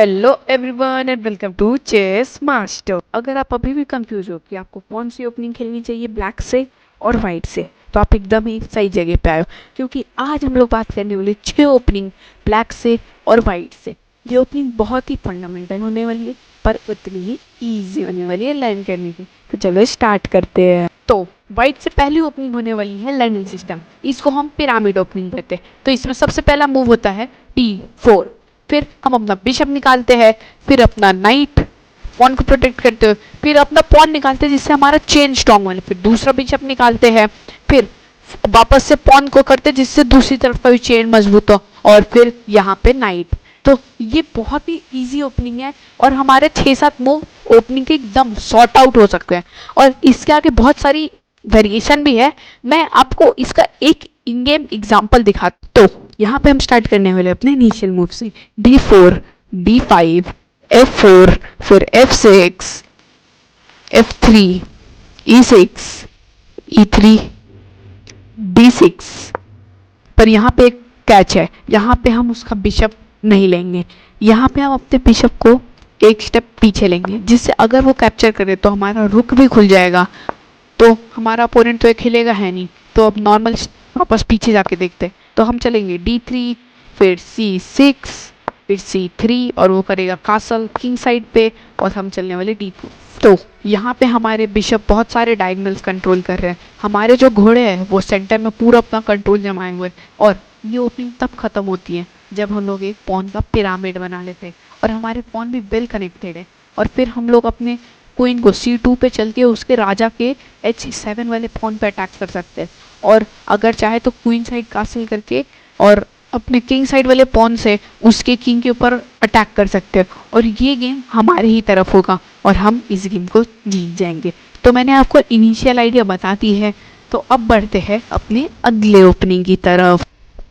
Hello everyone and welcome to chess master. अगर आप अभी भी कंफ्यूज हो कि आपको कौन सी ओपनिंग खेलनी चाहिए ब्लैक से और वाइट से, तो आप एकदम ही सही जगह पे आए हो, क्योंकि आज हम लोग बात करने वाले 6 ओपनिंग ब्लैक से और वाइट से। ये ओपनिंग बहुत ही फंडामेंटल होने वाली है, पर उतनी ही ईजी होने वाली है लर्न करने की। तो चलो स्टार्ट करते हैं। तो वाइट से पहली ओपनिंग होने वाली है लर्निंग सिस्टम। इसको हम पिरामिड ओपनिंग कहते हैं। तो इसमें सबसे पहला मूव होता है D4। फिर हम अपना बिशप निकालते हैं, फिर अपना नाइट पॉन को प्रोटेक्ट करते हुए, फिर अपना पॉन निकालते हैं जिससे हमारा चेन स्ट्रॉन्ग बने, फिर दूसरा बिशप निकालते हैं, फिर वापस से पॉन को करते हैं जिससे दूसरी तरफ का भी चेन मजबूत हो, और फिर यहाँ पे नाइट। तो ये बहुत ही इजी ओपनिंग है और हमारे 6-7 मूव ओपनिंग के एकदम सॉर्ट आउट हो सकते हैं। और इसके आगे बहुत सारी वेरिएशन भी है। मैं आपको इसका एक इन गेम एग्जाम्पल दिखाता। तो यहाँ पे हम स्टार्ट करने वाले अपने इनिशियल मूव से D4, D5, F4, फिर F6, F3, E6, E3, D6। पर यहाँ पे एक कैच है, यहाँ पे हम उसका बिशप नहीं लेंगे। यहाँ पे हम अपने बिशप को एक स्टेप पीछे लेंगे, जिससे अगर वो कैप्चर करे तो हमारा रुक भी खुल जाएगा, तो हमारा अपोनेंट तो एक हिलेगा है नहीं। तो अब नॉर्मल वापस पीछे जाके देखते हैं। तो हम चलेंगे D3, फिर C6, फिर C3, और वो करेगा कासल किंग साइड पे, और हम चलने वाले D4। तो यहाँ पे हमारे बिशप बहुत सारे डायगोनल्स कंट्रोल कर रहे हैं। हमारे जो घोड़े हैं वो सेंटर में पूरा अपना कंट्रोल जमाए हुए हैं। और ये ओपनिंग तब खत्म होती है जब हम लोग एक पॉन का पिरामिड बना लेते हैं और हमारे पॉन भी वेल कनेक्टेड है। और फिर हम लोग अपने क्वीन को C2 पे चल के उसके राजा के H7 वाले पॉन पे अटैक कर सकते हैं, और अगर चाहे तो क्वीन साइड कासल करके और अपने किंग साइड वाले पॉन से उसके किंग के ऊपर अटैक कर सकते हैं। और ये गेम हमारे ही तरफ होगा और हम इस गेम को जीत जाएंगे। तो मैंने आपको इनिशियल आइडिया बता दी है। तो अब बढ़ते हैं अपने अगले ओपनिंग की तरफ।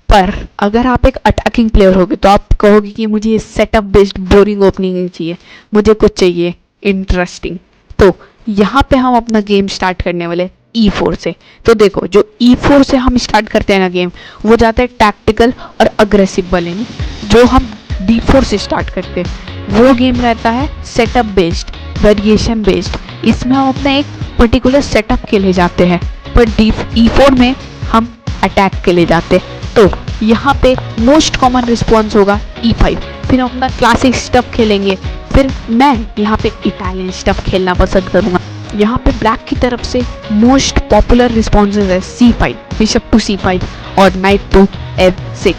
पर अगर आप एक अटैकिंग प्लेयर होगे तो आप कहोगे कि मुझे सेटअप बेस्ड बोरिंग ओपनिंग नहीं चाहिए, मुझे कुछ चाहिए इंटरेस्टिंग। तो यहाँ पे हम अपना गेम स्टार्ट करने वाले E4 से। तो देखो, जो E4 से हम स्टार्ट करते हैं ना गेम, वो जाता है टैक्टिकल और अग्रेसिव वाले में। जो हम D4 से स्टार्ट करते हैं वो गेम रहता है सेटअप बेस्ड, वेरिएशन बेस्ड। इसमें हम अपना एक पर्टिकुलर सेटअप के लिए जाते हैं, पर E4 में हम अटैक के लिए जाते हैं। तो यहाँ पे मोस्ट कॉमन रिस्पॉन्स होगा E5। फिर हम अपना क्लासिक स्टफ खेलेंगे। फिर मैं यहाँ पे इटालियन स्टफ खेलना पसंद करूँगा। यहाँ पे ब्लैक की तरफ से मोस्ट पॉपुलर रिस्पॉन्सेज है C5, बिशप टू C5 और नाइट टू F6।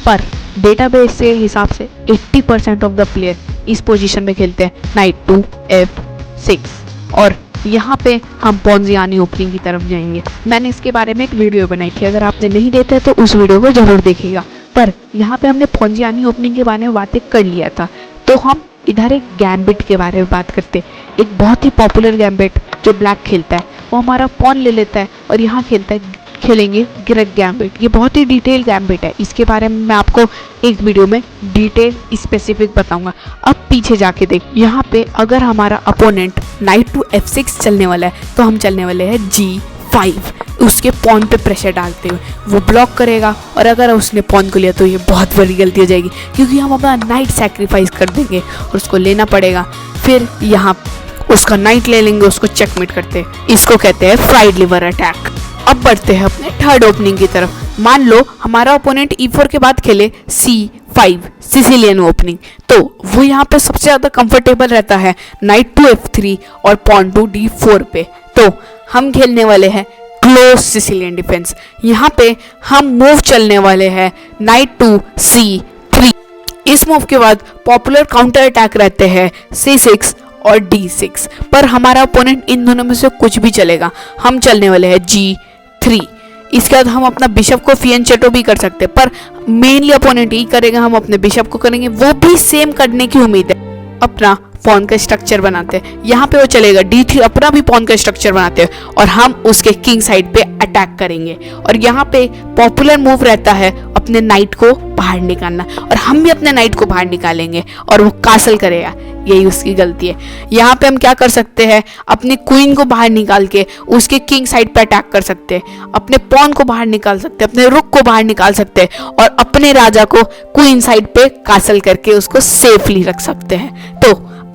पर डेटाबेस के हिसाब से 80% ऑफ द प्लेयर इस पोजीशन में खेलते हैं नाइट टू F6। और यहाँ पे हम पोंजियानी ओपनिंग की तरफ जाएंगे। मैंने इसके बारे में एक वीडियो बनाई थी, अगर आपने नहीं देखा तो उस वीडियो को जरूर देखिएगा। पर यहाँ पे हमने पोंजियानी ओपनिंग के बारे में बातें कर लिया था। तो हम इधर एक गैम्बिट के बारे में बात करते हैं। एक बहुत ही पॉपुलर गैम्बिट जो ब्लैक खेलता है, वो हमारा पॉन ले लेता है और यहाँ खेलेंगे ग्रेग गैम्बिट। ये बहुत ही डिटेल गैम्बिट है, इसके बारे में मैं आपको एक वीडियो में डिटेल स्पेसिफिक बताऊंगा। अब पीछे जाके देख, यहाँ पे अगर हमारा अपोनेंट नाइट टू F6 चलने वाला है तो हम चलने वाले हैं G5। उसके पॉन पे प्रेशर डालते हुए वो ब्लॉक करेगा, और अगर उसने पॉन को लिया तो ये बहुत बड़ी गलती हो जाएगी, क्योंकि हम अपना नाइट सैक्रिफाइस कर देंगे और उसको लेना पड़ेगा। फिर यहाँ उसका नाइट ले लेंगे, उसको चेकमेट करते हैं। इसको कहते हैं फ्राइड लिवर अटैक। अब बढ़ते हैं अपने थर्ड ओपनिंग की तरफ। मान लो हमारा ओपोनेंट E4 के बाद खेले C5, सिसिलियन ओपनिंग। तो वो यहाँ पे सबसे ज़्यादा कंफर्टेबल रहता है नाइट टू F3 और पॉन टू D4 पे। तो हम खेलने वाले हैं क्लोज सिसिलियन डिफेंस। यहाँ पे हम मूव चलने वाले हैं नाइट टू C3। इस मूव के बाद पॉपुलर काउंटर अटैक रहते हैं C6 और D6। पर हमारा ओपोनेंट इन दोनों में से कुछ भी चलेगा। हम चलने वाले हैं G3। इसके बाद हम अपना बिशप को फियंचेटो भी कर सकते हैं, पर मेनली अपोनेंट ही करेगा, हम अपने बिशप को करेंगे, वो भी सेम करने की उम्मीद है। अपना पॉन का स्ट्रक्चर बनाते हैं। यहाँ पे वो चलेगा D3 अपना भी पॉन का स्ट्रक्चर बनाते हैं और हम उसके किंग साइड पे अटैक करेंगे। और यहाँ पे पॉपुलर मूव रहता है अपने नाइट को बाहर निकालना, और हम भी अपने नाइट को बाहर निकालेंगे और वो कासल करेगा। यही उसकी गलती है। यहाँ पे हम क्या कर सकते हैं, अपनी क्वीन को बाहर निकाल के उसके किंग साइड पे अटैक कर सकते हैं, अपने पॉन को बाहर निकाल सकते हैं, अपने रुक को बाहर निकाल सकते हैं और अपने राजा को क्वीन साइड पे कासल करके उसको सेफली रख सकते हैं। तो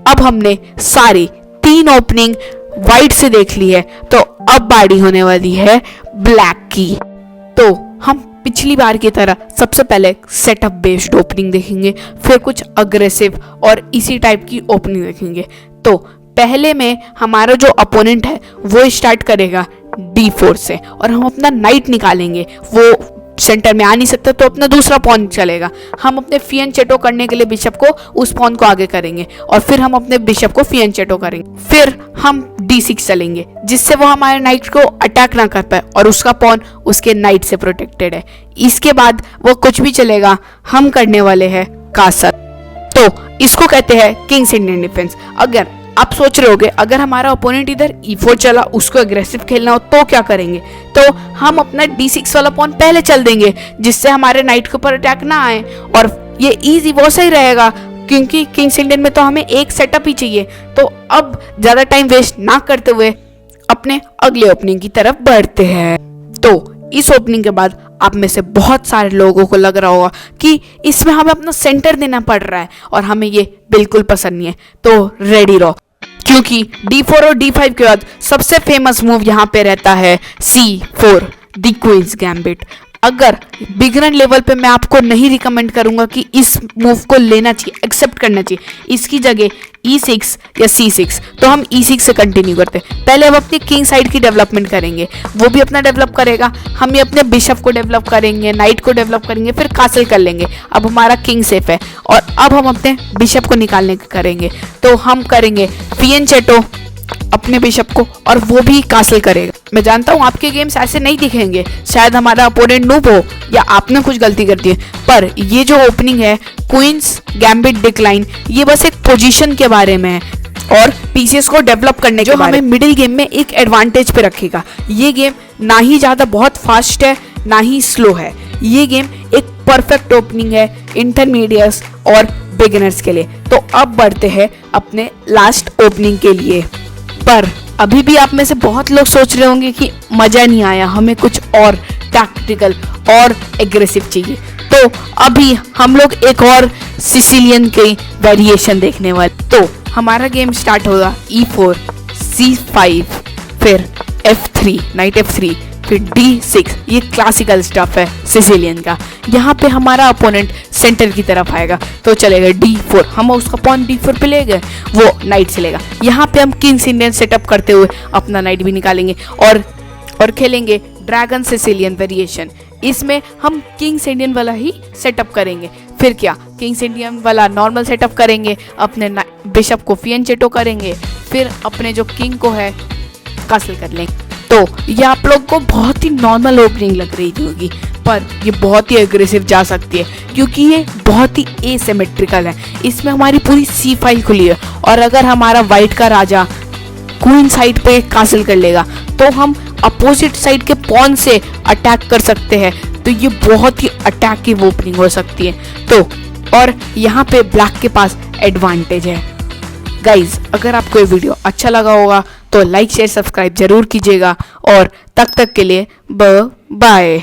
अब हमने सारी 3 ओपनिंग वाइट से देख ली है, तो अब बारी होने वाली है ब्लैक की। तो हम पिछली बार की तरह सबसे पहले सेटअप बेस्ड ओपनिंग देखेंगे, फिर कुछ अग्रेसिव और इसी टाइप की ओपनिंग देखेंगे। तो पहले में हमारा जो अपोनेंट है वो स्टार्ट करेगा D4 से और हम अपना नाइट निकालेंगे। वो सेंटर में आ नहीं सकता तो अपना दूसरा पॉन चलेगा। हम अपने फियन चेटो करने के लिए बिशप को उस पॉन को आगे करेंगे और फिर हम अपने बिशप को फियन चेटो करेंगे। फिर हम D6 चलेंगे जिससे वो हमारे नाइट को अटैक ना कर पाए और उसका पॉन उसके नाइट से प्रोटेक्टेड है। इसके बाद वो कुछ भी चलेगा, हम करने वाले हैं कासल। तो इसको कहते हैं किंग्स इंडियन डिफेंस। अगर आप सोच रहे होगे अगर हमारा ओपोनेंट इधर E4 चला, उसको एग्रेसिव खेलना हो तो क्या करेंगे, तो हम अपना D6 वाला पॉन पहले चल देंगे जिससे हमारे नाइट के ऊपर अटैक ना आए। और ये इजी वो सही रहेगा क्योंकि किंग्स इंडियन में तो हमें एक सेटअप ही चाहिए। तो अब ज्यादा टाइम वेस्ट ना करते हुए अपने अगले ओपनिंग की तरफ बढ़ते हैं। तो इस ओपनिंग के बाद आप में से बहुत सारे लोगों को लग रहा होगा कि इसमें हमें अपना सेंटर देना पड़ रहा है और हमें ये बिल्कुल पसंद नहीं है। तो रेडी रहो क्योंकि D4 और D5 के बाद सबसे फेमस मूव यहाँ पे रहता है C4 द क्वींस गैम्बिट। अगर बिगिनर लेवल पे मैं आपको नहीं रिकमेंड करूंगा कि इस मूव को लेना चाहिए, एक्सेप्ट करना चाहिए, इसकी जगह E6 या C6, तो हम E6 से कंटिन्यू करते हैं। पहले हम अपनी किंग साइड की डेवलपमेंट करेंगे, वो भी अपना डेवलप करेगा, हम भी अपने बिशप को डेवलप करेंगे, नाइट को डेवलप करेंगे, फिर कासल कर लेंगे। अब हमारा किंग सेफ है और अब हम अपने बिशप को निकालने का करेंगे। तो हम करेंगे फियन चेटो अपने बिशप को और वो भी कासल करेगा। मैं जानता हूँ आपके गेम्स ऐसे नहीं दिखेंगे, शायद हमारा अपोनेंट नूब हो या आपने कुछ गलती कर दी है, पर ये जो ओपनिंग है क्वींस गैम्बिट डिक्लाइन, ये बस एक पोजीशन के बारे में है और पीसेस को डेवलप करने के बारे में, हमें मिडिल गेम में एक एडवांटेज पे रखेगा। ये गेम ना ही ज़्यादा बहुत फास्ट है ना ही स्लो है, ये गेम एक परफेक्ट ओपनिंग है इंटरमीडिएट्स और बिगिनर्स के लिए। तो अब बढ़ते हैं अपने लास्ट ओपनिंग के लिए। पर अभी भी आप में से बहुत लोग सोच रहे होंगे कि मज़ा नहीं आया, हमें कुछ और टैक्टिकल और एग्रेसिव चाहिए। तो अभी हम लोग एक और सिसिलियन के वेरिएशन देखने वाले। तो हमारा गेम स्टार्ट होगा E4 C5 फिर F3 नाइट F3 फिर D6। ये क्लासिकल स्टफ है सिसिलियन का। यहाँ पे हमारा अपोनेंट सेंटर की तरफ आएगा तो चलेगा D4, हम उसका पॉन D4 पे ले गए, वो नाइट चलेगा। यहाँ पे हम किंग्स इंडियन सेटअप करते हुए अपना नाइट भी निकालेंगे और खेलेंगे ड्रैगन सिसिलियन वेरिएशन। इसमें हम किंग्स इंडियन वाला ही सेटअप करेंगे। फिर क्या, किंग्स इंडियन वाला नॉर्मल सेटअप करेंगे, अपने बिशप को फियन चेटो करेंगे, फिर अपने जो किंग को है कासल कर लेंगे। तो ये आप लोग को बहुत ही नॉर्मल ओपनिंग लग रही होगी, पर ये बहुत ही एग्रेसिव जा सकती है क्योंकि ये बहुत ही एसिमेट्रिकल है। इसमें हमारी पूरी C5 खुली है और अगर हमारा वाइट का राजा क्वीन साइड पे कासल कर लेगा तो हम अपोजिट साइड के पॉन से अटैक कर सकते हैं। तो ये बहुत ही अटैकिव ओपनिंग हो सकती है। तो और यहाँ पे ब्लैक के पास एडवांटेज है। गाइज, अगर आपको ये वीडियो अच्छा लगा होगा तो लाइक शेयर सब्सक्राइब जरूर कीजिएगा और तब तक के लिए बाय।